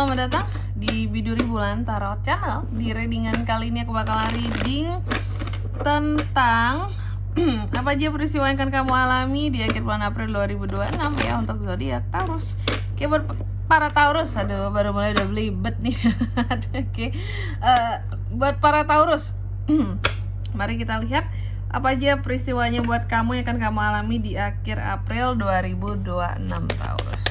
selamat datang di Biduri Bulan Tarot Channel. Di readingan kali ini aku bakalan reading tentang apa aja peristiwa yang akan kamu alami di akhir bulan April 2026 ya untuk zodiak Taurus. Oke, buat para Taurus, aduh baru mulai udah belibet nih. Oke, buat para Taurus, mari kita lihat apa aja peristiwanya buat kamu yang akan kamu alami di akhir April 2026 Taurus.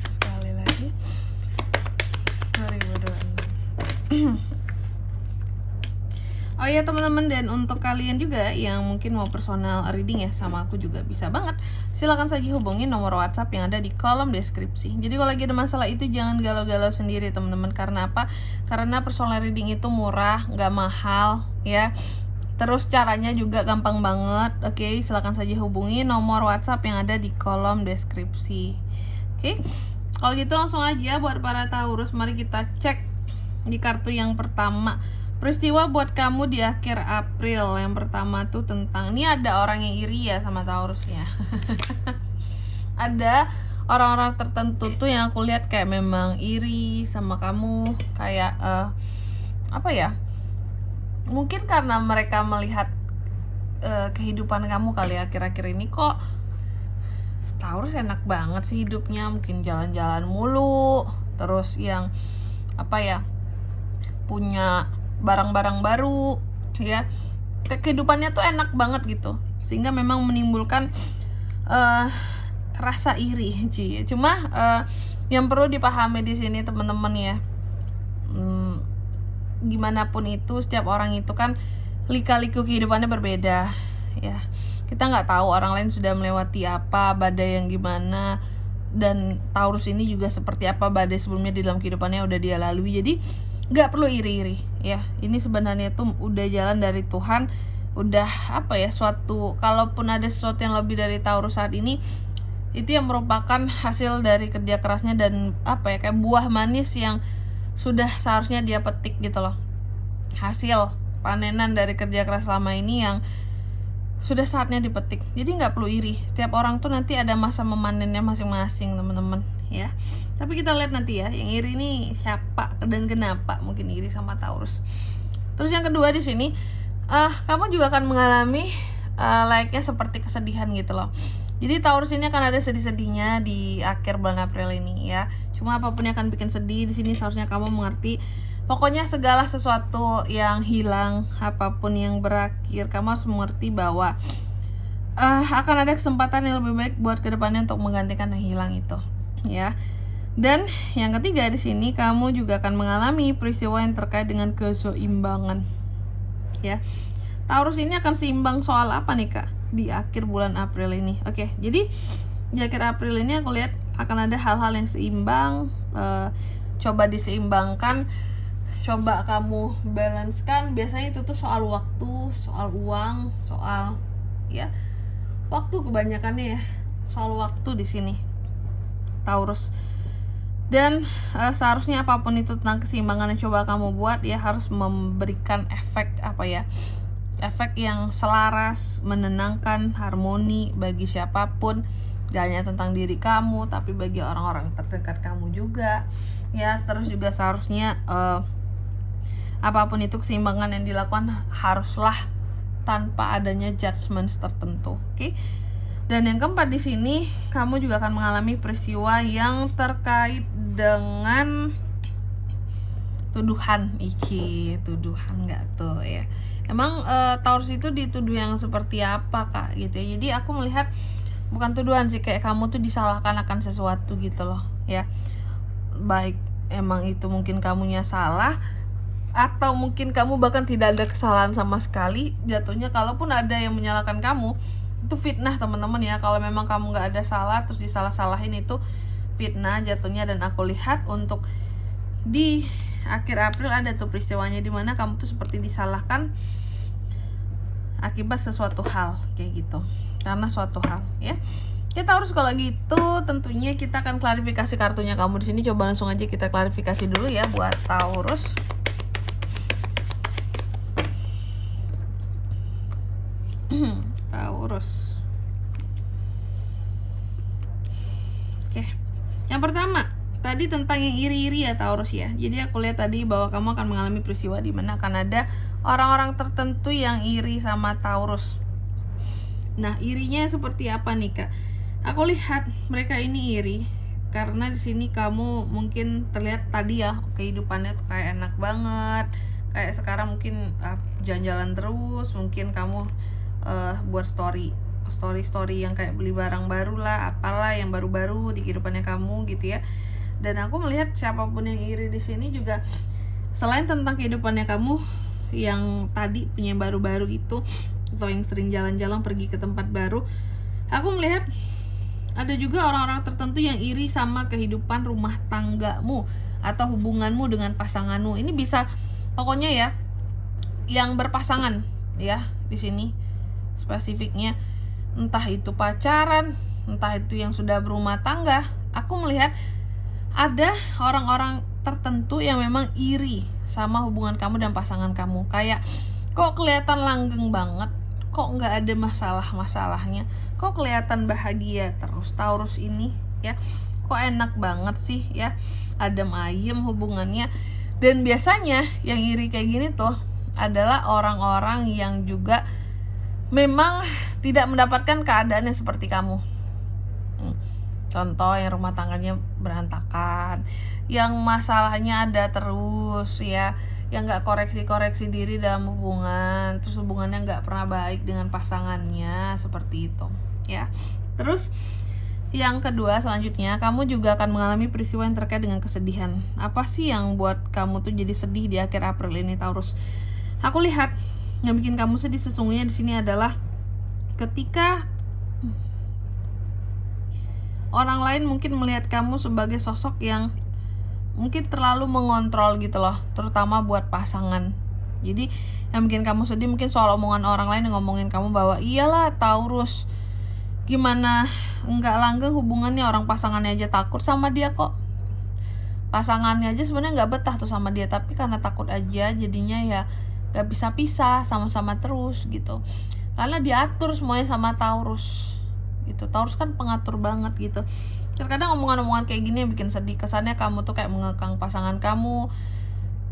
Sekali lagi 2026. Oh iya teman-teman, dan untuk kalian juga yang mungkin mau personal reading ya sama aku juga bisa banget. Silahkan saja hubungi nomor WhatsApp yang ada di kolom deskripsi. Jadi kalau lagi ada masalah itu jangan galau-galau sendiri teman-teman. Karena apa? Karena personal reading itu murah, nggak mahal ya. Terus caranya juga gampang banget. Oke, silahkan saja hubungi nomor WhatsApp yang ada di kolom deskripsi. Oke, kalau gitu langsung aja buat para Taurus, mari kita cek di kartu yang pertama. Peristiwa buat kamu di akhir April. Yang pertama tuh tentang, ini ada orang yang iri ya sama Taurus ya. Ada orang-orang tertentu tuh yang aku lihat kayak memang iri sama kamu. Kayak apa ya, mungkin karena mereka melihat kehidupan kamu kali ya akhir-akhir ini, kok Taurus enak banget sih hidupnya, mungkin jalan-jalan mulu, terus yang apa ya, punya barang-barang baru ya, kehidupannya tuh enak banget gitu, sehingga memang menimbulkan rasa iri sih. Cuma yang perlu dipahami di sini teman-teman ya, gimana pun itu setiap orang itu kan lika-liku kehidupannya berbeda ya. Kita nggak tahu orang lain sudah melewati apa, badai yang gimana, dan Taurus ini juga seperti apa badai sebelumnya di dalam kehidupannya udah dia lalui. Jadi nggak perlu iri-iri ya. Ini sebenarnya tuh udah jalan dari Tuhan, udah apa ya, suatu, kalaupun ada sesuatu yang lebih dari Taurus saat ini, itu yang merupakan hasil dari kerja kerasnya dan apa ya, kayak buah manis yang sudah seharusnya dia petik gitu loh. Hasil panenan dari kerja keras selama ini yang sudah saatnya dipetik. Jadi nggak perlu iri. Setiap orang tuh nanti ada masa memanennya masing-masing teman-teman ya. Tapi kita lihat nanti ya, yang iri ini siapa dan kenapa mungkin iri sama Taurus. Terus yang kedua di sini, kamu juga akan mengalami layaknya seperti kesedihan gitu loh. Jadi Taurus ini akan ada sedih-sedihnya di akhir bulan April ini ya. Cuma apapun yang akan bikin sedih di sini seharusnya kamu mengerti. Pokoknya segala sesuatu yang hilang, apapun yang berakhir, kamu harus mengerti bahwa akan ada kesempatan yang lebih baik buat kedepannya untuk menggantikan yang hilang itu ya. Dan yang ketiga di sini, kamu juga akan mengalami peristiwa yang terkait dengan keseimbangan ya. Taurus ini akan seimbang soal apa nih kak di akhir bulan April ini? Oke, jadi di akhir April ini aku lihat akan ada hal-hal yang seimbang. Coba diseimbangkan, coba kamu balancekan. Biasanya itu tuh soal waktu, soal uang, soal ya waktu kebanyakannya ya, soal waktu di sini Taurus. Dan seharusnya apapun itu tentang keseimbangan yang coba kamu buat ya, harus memberikan efek apa ya, efek yang selaras, menenangkan, harmoni bagi siapapun. Gak hanya tentang diri kamu, tapi bagi orang-orang terdekat kamu juga ya. Terus juga seharusnya apapun itu keseimbangan yang dilakukan haruslah tanpa adanya judgment tertentu. Oke. Dan yang keempat di sini, kamu juga akan mengalami peristiwa yang terkait dengan tuduhan. Tuduhan nggak tuh ya. Emang Taurus itu dituduh yang seperti apa kak gitu ya. Jadi aku melihat bukan tuduhan sih, kayak kamu tuh disalahkan akan sesuatu gitu loh ya. Baik emang itu mungkin kamunya salah, atau mungkin kamu bahkan tidak ada kesalahan sama sekali. Jatuhnya kalaupun ada yang menyalahkan kamu, itu fitnah teman-teman ya. Kalau memang kamu nggak ada salah terus disalah-salahin, itu fitnah jatuhnya. Dan aku lihat untuk di akhir April ada tuh peristiwanya dimana kamu tuh seperti disalahkan akibat sesuatu hal kayak gitu, karena suatu hal ya. Kita harus, kalau gitu tentunya kita akan klarifikasi kartunya kamu di sini. Coba langsung aja kita klarifikasi dulu ya buat Taurus. Taurus. Yang pertama tadi tentang yang iri-iri ya Taurus ya. Jadi aku lihat tadi bahwa kamu akan mengalami peristiwa di mana akan ada orang-orang tertentu yang iri sama Taurus. Nah, irinya seperti apa nih Kak? Aku lihat mereka ini iri karena di sini kamu mungkin terlihat tadi ya kehidupannya tuh kayak enak banget. Kayak sekarang mungkin jalan-jalan terus, mungkin kamu buat story yang kayak beli barang baru lah, apalah yang baru-baru di kehidupannya kamu gitu ya. Dan aku melihat siapapun yang iri di sini juga selain tentang kehidupannya kamu yang tadi punya yang baru-baru itu atau yang sering jalan-jalan pergi ke tempat baru, aku melihat ada juga orang-orang tertentu yang iri sama kehidupan rumah tanggamu atau hubunganmu dengan pasanganmu. Ini bisa pokoknya ya yang berpasangan ya di sini spesifiknya, entah itu pacaran, entah itu yang sudah berumah tangga. Aku melihat ada orang-orang tertentu yang memang iri sama hubungan kamu dan pasangan kamu. Kayak kok kelihatan langgeng banget, kok nggak ada masalah-masalahnya, kok kelihatan bahagia terus Taurus ini ya, kok enak banget sih ya, adem ayem hubungannya. Dan biasanya yang iri kayak gini tuh adalah orang-orang yang juga memang tidak mendapatkan keadaan yang seperti kamu. Contoh yang rumah tangganya berantakan, yang masalahnya ada terus ya, yang gak koreksi-koreksi diri dalam hubungan, terus hubungannya gak pernah baik dengan pasangannya, seperti itu ya. Terus yang kedua selanjutnya, kamu juga akan mengalami peristiwa yang terkait dengan kesedihan. Apa sih yang buat kamu tuh jadi sedih di akhir April ini Taurus? Aku lihat yang bikin kamu sedih sesungguhnya di sini adalah ketika orang lain mungkin melihat kamu sebagai sosok yang mungkin terlalu mengontrol gitu loh, terutama buat pasangan. Jadi yang bikin kamu sedih mungkin soal omongan orang lain yang ngomongin kamu bahwa iyalah Taurus, gimana nggak langgeng hubungannya, orang pasangannya aja takut sama dia kok. Pasangannya aja sebenarnya nggak betah tuh sama dia, tapi karena takut aja jadinya ya nggak bisa pisah, sama-sama terus gitu. Karena diatur semuanya sama Taurus gitu. Taurus kan pengatur banget gitu. Terkadang omongan-omongan kayak gini yang bikin sedih. Kesannya kamu tuh kayak mengekang pasangan kamu,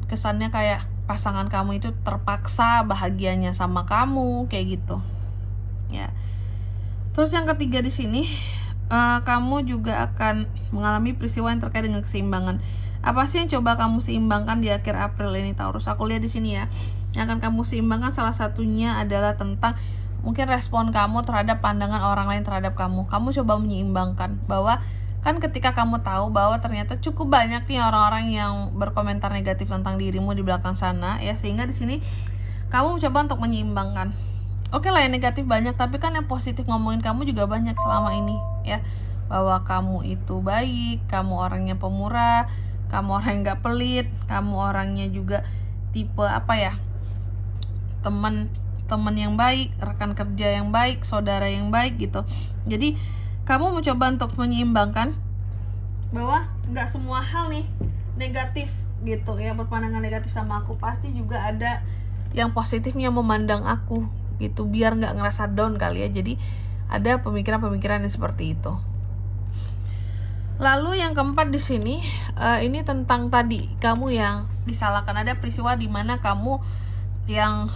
kesannya kayak pasangan kamu itu terpaksa bahagianya sama kamu kayak gitu ya. Terus yang ketiga di sini, kamu juga akan mengalami peristiwa yang terkait dengan keseimbangan. Apa sih yang coba kamu seimbangkan di akhir April ini Taurus? Aku lihat di sini ya, yang akan kamu seimbangkan salah satunya adalah tentang mungkin respon kamu terhadap pandangan orang lain terhadap kamu. Kamu coba menyeimbangkan bahwa kan ketika kamu tahu bahwa ternyata cukup banyak nih orang-orang yang berkomentar negatif tentang dirimu di belakang sana ya, sehingga di sini kamu coba untuk menyeimbangkan. Oke lah yang negatif banyak, tapi kan yang positif ngomongin kamu juga banyak selama ini ya, bahwa kamu itu baik, kamu orangnya pemurah, kamu orang yang gak pelit, kamu orangnya juga tipe apa ya, teman yang baik, rekan kerja yang baik, saudara yang baik gitu. Jadi kamu mencoba untuk menyeimbangkan bahwa nggak semua hal nih negatif gitu ya, berpandangan negatif sama aku, pasti juga ada yang positifnya memandang aku gitu, biar nggak ngerasa down kali ya. Jadi ada pemikiran-pemikiran yang seperti itu. Lalu yang keempat di sini, ini tentang tadi kamu yang disalahkan. Ada peristiwa di mana kamu yang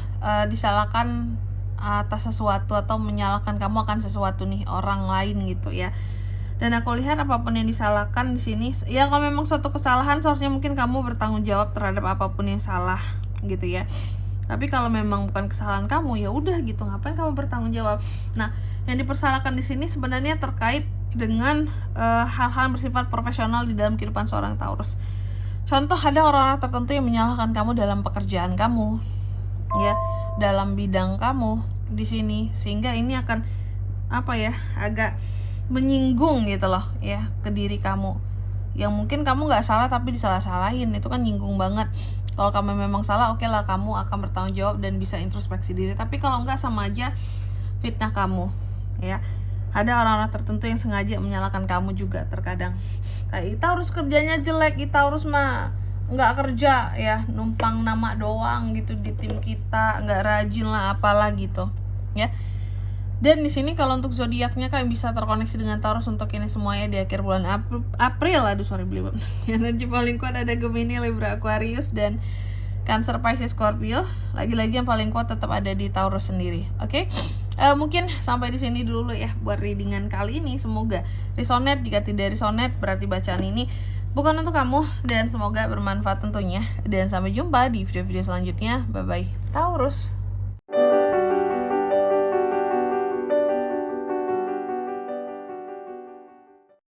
disalahkan atas sesuatu atau menyalahkan kamu akan sesuatu nih, orang lain gitu ya. Dan aku lihat apapun yang disalahkan di sini ya, kalau memang suatu kesalahan seharusnya mungkin kamu bertanggung jawab terhadap apapun yang salah gitu ya. Tapi kalau memang bukan kesalahan kamu ya udah gitu, ngapain kamu bertanggung jawab. Nah, yang dipersalahkan di sini sebenarnya terkait dengan hal-hal bersifat profesional di dalam kehidupan seorang Taurus. Contoh, ada orang-orang tertentu yang menyalahkan kamu dalam pekerjaan kamu ya, dalam bidang kamu di sini, sehingga ini akan apa ya, agak menyinggung gitu loh ya ke diri kamu, yang mungkin kamu nggak salah tapi disalah-salahin. Itu kan nyinggung banget. Kalau kamu memang salah, oke lah, kamu akan bertanggung jawab dan bisa introspeksi diri. Tapi kalau nggak, sama aja fitnah kamu ya. Ada orang-orang tertentu yang sengaja menyalahkan kamu juga terkadang. Kayak kita harus kerjanya jelek, kita harus mah nggak kerja ya, numpang nama doang gitu di tim kita, nggak rajin lah apalah gitu ya. Dan di sini kalau untuk zodiaknya kalian bisa terkoneksi dengan Taurus untuk ini semuanya di akhir bulan April. Belibet. Energi paling kuat ada Gemini, Libra, Aquarius, dan Cancer, Pisces, Scorpio. Lagi-lagi yang paling kuat tetap ada di Taurus sendiri. Oke. Mungkin sampai di sini dulu ya buat readingan kali ini. Semoga resonate. Jika tidak resonate berarti bacaan ini bukan untuk kamu, dan semoga bermanfaat tentunya. Dan sampai jumpa di video-video selanjutnya. Bye bye Taurus.